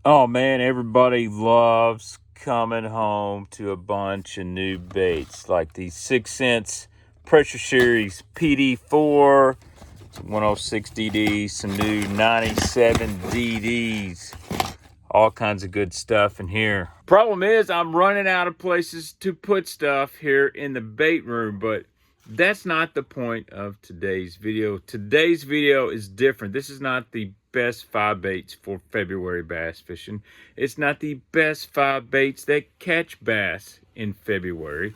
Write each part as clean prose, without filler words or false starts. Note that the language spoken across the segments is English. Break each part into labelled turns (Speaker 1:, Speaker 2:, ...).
Speaker 1: Oh man, everybody loves coming home to a bunch of new baits like these 6 cents Pressure Series PD4, 106 DDs, some new 97 DDs, all kinds of good stuff in here. Problem is, I'm running out of places to put stuff here in the bait room, but that's not the point of today's video. Today's video is different. This is not the best 5 baits for February bass fishing. It's not the best 5 baits that catch bass in February.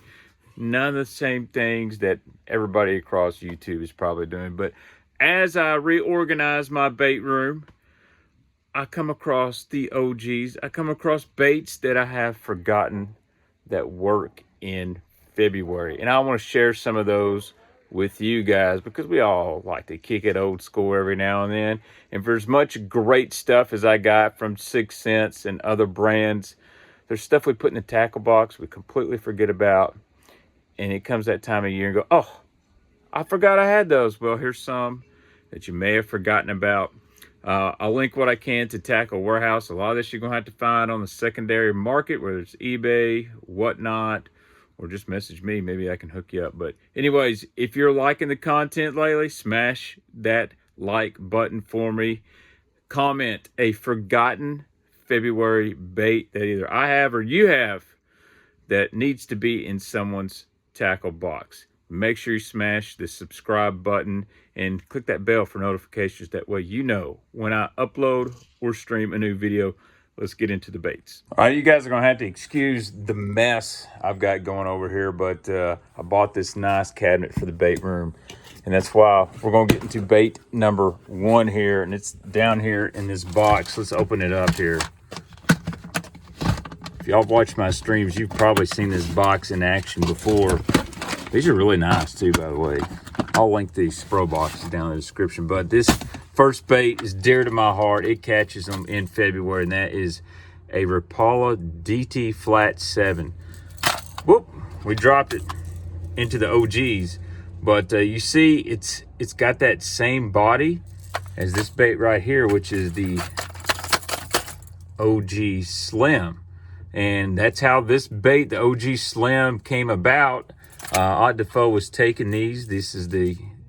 Speaker 1: None of the same things that everybody across YouTube is probably doing. But as I reorganize my bait room, I come across the OGs. I come across baits that I have forgotten that work in February. And I want to share some of those with you guys because we all like to kick it old school every now and then. And for as much great stuff as I got from 6 Cents and other brands, there's stuff we put in the tackle box we completely forget about. And it comes that time of year and go, oh, I forgot I had those. Well, here's some that you may have forgotten about. I'll link what I can to Tackle Warehouse. A lot of this you're going to have to find on the secondary market, whether it's eBay, whatnot, or just message me. Maybe I can hook you up. But anyways, if you're liking the content lately, smash that like button for me. Comment a forgotten February bait that either I have or you have that needs to be in someone's tackle box. Make sure you smash the subscribe button and click that bell for notifications. That way you know when I upload or stream a new video. Let's get into the baits. All right, you guys are going to have to excuse the mess I've got going over here, but I bought this nice cabinet for the bait room, and that's why we're going to get into bait number 1 here, and it's down here in this box. Let's open it up here. If y'all watch my streams, you've probably seen this box in action before. These are really nice too, by the way. I'll link these Spro boxes down in the description. But this first bait is dear to my heart. It catches them in February, and that is a Rapala DT Flat 7. Whoop, we dropped it into the OGs. But you see, it's got that same body as this bait right here, which is the OG Slim. And that's how this bait, the OG Slim, came about. Odd Defoe was taking these. This is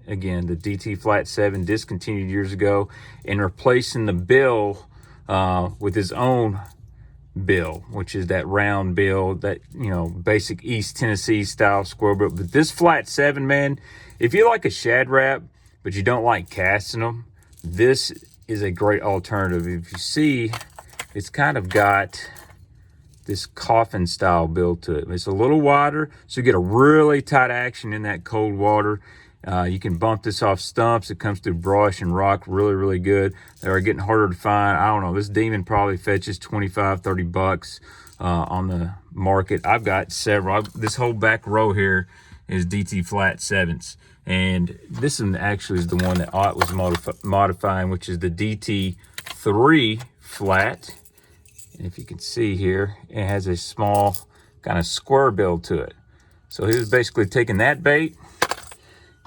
Speaker 1: again, the DT Flat 7, discontinued years ago, and replacing the bill with his own bill, which is that round bill, that, you know, basic East Tennessee style squirrel bill. But this Flat 7, man, if you like a shad wrap, but you don't like casting them, this is a great alternative. If you see, it's kind of got this coffin style build to it. It's a little wider, so you get a really tight action in that cold water. You can bump this off stumps. It comes through brush and rock really, really good. They are getting harder to find. I don't know, this demon probably fetches 25, 30 bucks on the market. I've got several. This whole back row here is DT Flat 7s. And this one actually is the one that Ott was modifying, which is the DT 3 Flat. And if you can see here, it has a small kind of square build to it. So he was basically taking that bait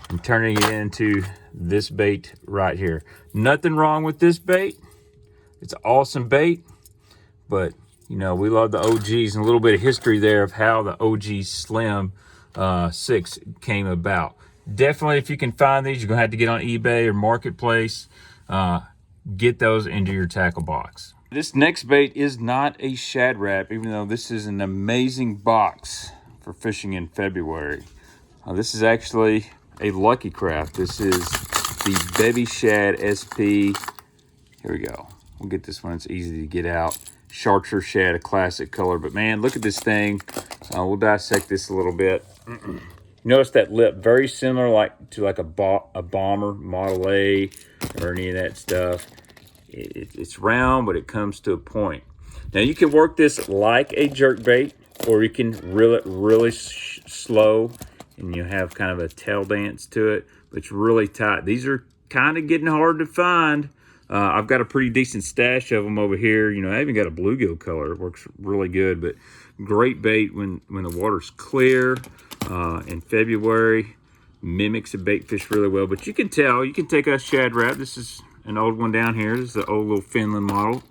Speaker 1: and turning it into this bait right here. Nothing wrong with this bait. It's an awesome bait. But, you know, we love the OGs, and a little bit of history there of how the OG Slim 6 came about. Definitely, if you can find these, you're going to have to get on eBay or Marketplace. Get those into your tackle box. This next bait is not a shad wrap, even though this is an amazing box for fishing in February. This is actually a Lucky Craft. This is the Baby Shad SP. Here we go. We'll get this one. It's easy to get out. Chartre Shad, a classic color. But man, look at this thing. We'll dissect this a little bit. Notice that lip, very similar to a Bomber Model A or any of that stuff. It's round, but it comes to a point. Now you can work this like a jerk bait, or you can reel it really slow, and you have kind of a tail dance to it, but it's really tight. These are kind of getting hard to find. I've got a pretty decent stash of them over here. You know, I even got a bluegill color. It works really good, but great bait when the water's clear in February. Mimics a bait fish really well, but you can tell, you can take a shad wrap. This is an old one down here. This is the old little Finland model.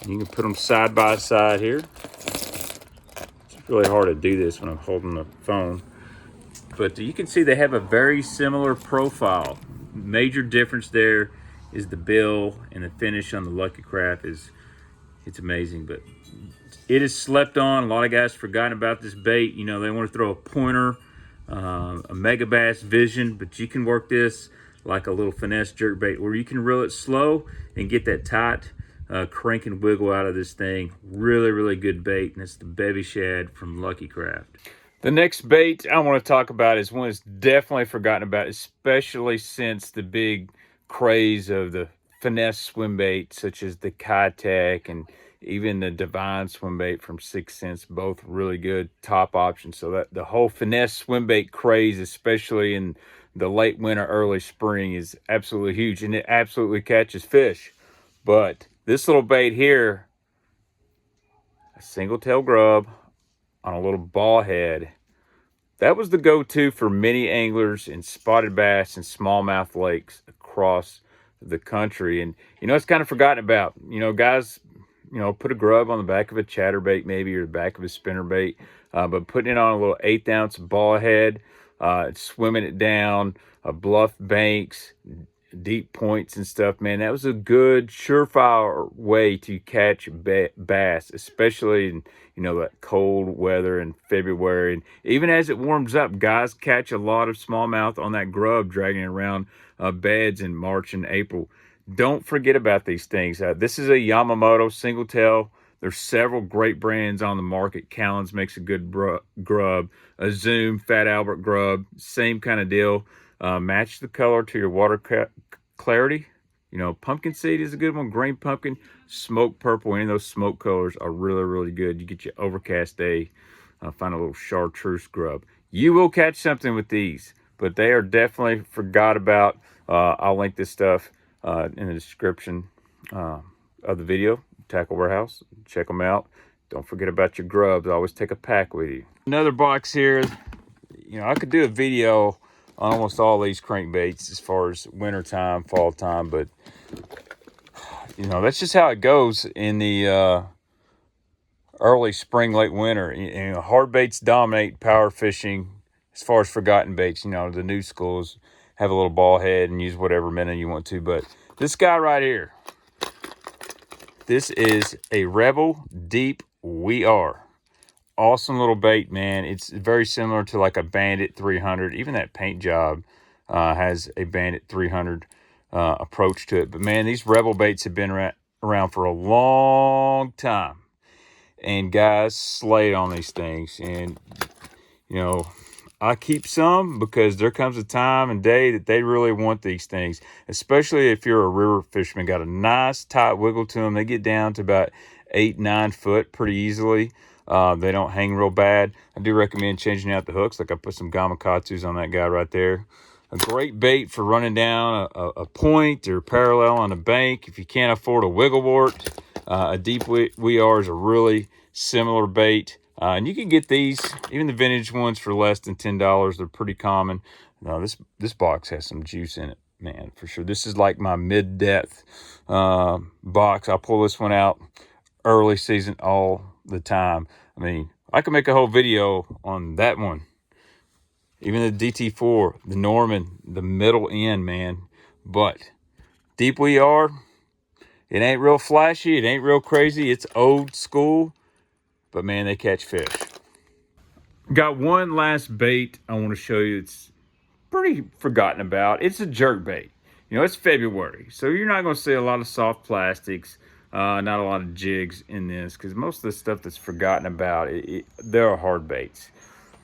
Speaker 1: You can put them side by side here. It's really hard to do this when I'm holding the phone. But you can see they have a very similar profile. Major difference there is the bill, and the finish on the Lucky Craft it's amazing. But it is slept on. A lot of guys forgotten about this bait. You know, they want to throw a pointer, a mega bass vision, but you can work this like a little finesse jerk bait where you can reel it slow and get that tight crank and wiggle out of this thing. Really, really good bait, and it's the Bevy Shad from Lucky Craft. The next bait I want to talk about is one that's definitely forgotten about, especially since the big craze of the finesse swim bait, such as the Kitech and even the Divine swim bait from 6 Cents, both really good top options. So that the whole finesse swim bait craze, especially in the late winter, early spring, is absolutely huge, and it absolutely catches fish. But this little bait here, a single tail grub on a little ball head, that was the go-to for many anglers in spotted bass and smallmouth lakes across the country. And, you know, it's kind of forgotten about. You know, guys, you know, put a grub on the back of a chatterbait maybe, or the back of a spinnerbait, but putting it on a little 1/8 ounce ball head, swimming it down bluff banks, deep points and stuff, man, that was a good surefire way to catch bass, especially in, you know, that cold weather in February. And even as it warms up, guys catch a lot of smallmouth on that grub dragging around beds in March and April. Don't forget about these things. This is a Yamamoto single tail. There's several great brands on the market. Callan's makes a good grub. A Zoom, Fat Albert grub, same kind of deal. Match the color to your water clarity. You know, pumpkin seed is a good one. Green pumpkin, smoke purple, any of those smoke colors are really, really good. You get your overcast day, find a little chartreuse grub. You will catch something with these, but they are definitely forgot about. I'll link this stuff in the description of the video. Tackle Warehouse, check them out. Don't forget about your grubs. Always take a pack with you. Another box here. You know, I could do a video on almost all these crankbaits as far as winter time, fall time, but you know, that's just how it goes in the early spring, late winter. You know, hard baits dominate power fishing as far as forgotten baits. You know, the new schools have a little ball head and use whatever minnow you want to, but this guy right here, this is a Rebel Deep We Are. Awesome little bait, man. It's very similar to like a Bandit 300. Even that paint job has a Bandit 300 approach to it. But man, these Rebel baits have been around for a long time. And guys slayed on these things. And, you know, I keep some because there comes a time and day that they really want these things. Especially if you're a river fisherman. Got a nice tight wiggle to them. They get down to about 8-9 foot pretty easily. They don't hang real bad. I do recommend changing out the hooks. Like I put some Gamakatsus on that guy right there. A great bait for running down a point or parallel on a bank. If you can't afford a wiggle wart, a Deep We Are is a really similar bait. And you can get these, even the vintage ones, for less than $10. They're pretty common. No, this box has some juice in it, man, for sure. This is like my mid-depth box. I'll pull this one out early season all the time. I mean, I could make a whole video on that one. Even the DT4, the Norman, the middle end, man. But Deep We Are, it ain't real flashy. It ain't real crazy. It's old school. But man, they catch fish. Got one last bait I want to show you. It's pretty forgotten about. It's a jerk bait. You know, it's February, so you're not going to see a lot of soft plastics. Not a lot of jigs in this, because most of the stuff that's forgotten about, there are hard baits.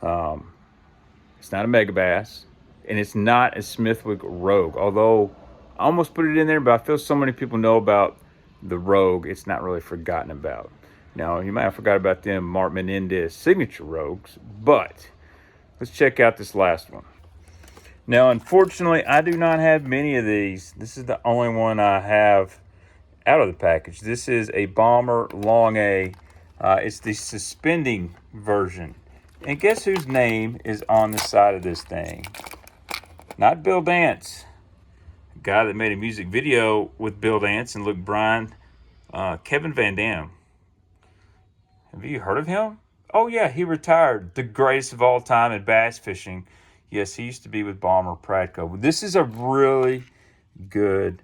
Speaker 1: It's not a mega bass, and it's not a Smithwick Rogue, although I almost put it in there, but I feel so many people know about the Rogue, it's not really forgotten about. Now, you might have forgot about them Mark Menendez signature Rogues, but let's check out this last one. Now, unfortunately, I do not have many of these. This is the only one I have out of the package. This is a Bomber Long A. It's the suspending version. And guess whose name is on the side of this thing? Not Bill Dance. A guy that made a music video with Bill Dance and Luke Bryan Kevin Van Dam. Have you heard of him? Oh yeah, he retired. The greatest of all time in bass fishing. Yes, he used to be with Bomber Pradco. This is a really good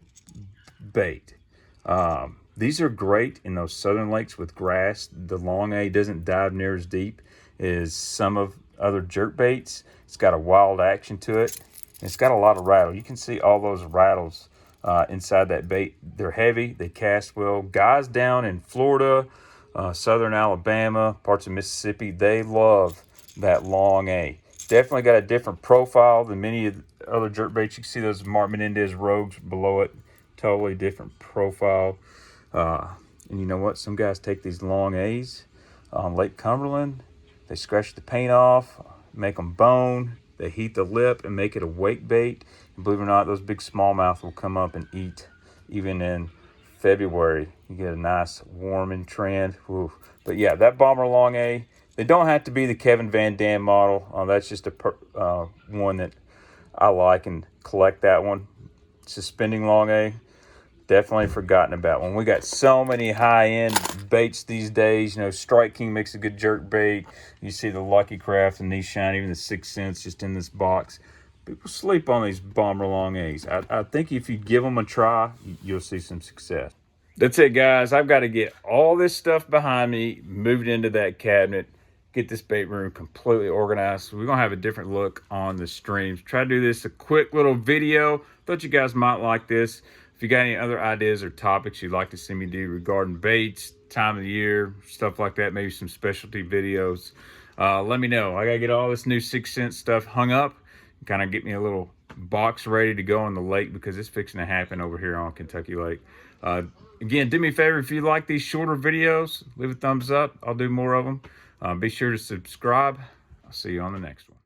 Speaker 1: bait. These are great in those southern lakes with grass. The long A doesn't dive near as deep as some of other jerk baits. It's got a wild action to it. It's got a lot of rattle. You can see all those rattles inside that bait. They're heavy. They cast well. Guys down in Florida, southern Alabama, parts of Mississippi, they love that long A. Definitely got a different profile than many of the other jerk baits. You can see those Mark Menendez Rogues below it. Totally different profile. And you know what? Some guys take these long A's on Lake Cumberland. They scratch the paint off, make them bone. They heat the lip and make it a wake bait. And believe it or not, those big smallmouth will come up and eat even in February. You get a nice warming trend. Whew. But yeah, that Bomber Long A, they don't have to be the Kevin Van Dam model. That's just a one that I like and collect that one. Suspending Long A, definitely forgotten about one. We got so many high-end baits these days. You know, Strike King makes a good jerk bait. You see the Lucky Craft and these shine, even the 6 cents just in this box. People sleep on these Bomber Long A's. I think if you give them a try, you'll see some success. That's it, guys. I've got to get all this stuff behind me, move it into that cabinet, get this bait room completely organized. So we're going to have a different look on the streams. Try to do this a quick little video. Thought you guys might like this. If you got any other ideas or topics you'd like to see me do regarding baits, time of the year, stuff like that, maybe some specialty videos, let me know. I got to get all this new 6 cent stuff hung up, kind of get me a little box ready to go on the lake because it's fixing to happen over here on Kentucky Lake. Again, do me a favor, if you like these shorter videos, leave a thumbs up. I'll do more of them. Be sure to subscribe. I'll see you on the next one.